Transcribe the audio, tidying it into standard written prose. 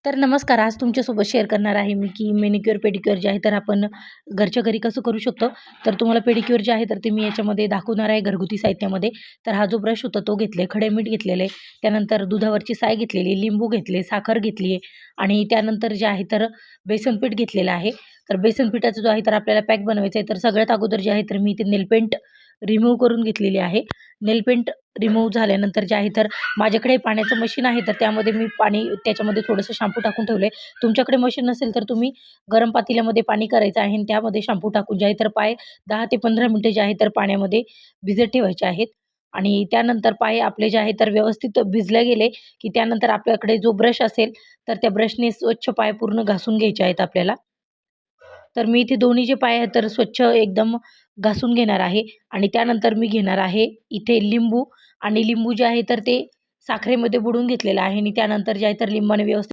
तर नमस्कार. आज तुमच्यासोबत शेअर करणार आहे मी, की मॅनिक्युअर, पेडिक्युअर जे आहे तर आपण घरच्या घरी कसं करू शकतो. तर तुम्हाला पेडिक्युअर जे आहे तर ते मी याच्यामध्ये दाखवणार आहे घरगुती साहित्यामध्ये. तर हा जो ब्रश होता तो घेतला आहे, खडे मीठ घेतलेलं आहे, त्यानंतर दुधावरची साय घेतलेली, लिंबू घेतले, साखर घेतली आहे आणि त्यानंतर जे आहे तर बेसन पीठ घेतलेलं आहे. तर बेसन पिठाचा जो आहे तर आपल्याला पॅक बनवायचा आहे. तर सगळ्यात अगोदर जे आहे तर मी ते नेलपेंट रिमूव्ह करून घेतलेली आहे. नेलपेंट रिमूव्ह झाल्यानंतर जे आहे तर माझ्याकडे पाण्याचं मशीन आहे, तर त्यामध्ये मी पाणी त्याच्यामध्ये थोडंसं शॅम्पू टाकून ठेवलं आहे. तुमच्याकडे मशीन नसेल तर तुम्ही गरम पातेल्यामध्ये पाणी करायचं आहे आणि त्यामध्ये शॅम्पू टाकून जे आहे तर पाय 10 ते 15 मिनिटं जे आहे तर पाण्यामध्ये भिजत ठेवायचे आहेत. आणि त्यानंतर पाय आपले जे आहे तर व्यवस्थित भिजले गेले, की त्यानंतर आपल्याकडे जो ब्रश असेल, तर त्या ब्रशने स्वच्छ पाय पूर्ण घासून घ्यायचे आहेत आपल्याला. तर मी इथे दोन्ही जे पाय आहेत तर स्वच्छ एकदम घासून घेणार आहे आणि त्यानंतर मी घेणार आहे इथे लिंबू आणि लिंबू जे आहे तर ते साखरेमध्ये बुडवून घेतलेलं आहे आणि त्यानंतर जे आहे तर लिंबाने व्यवस्थित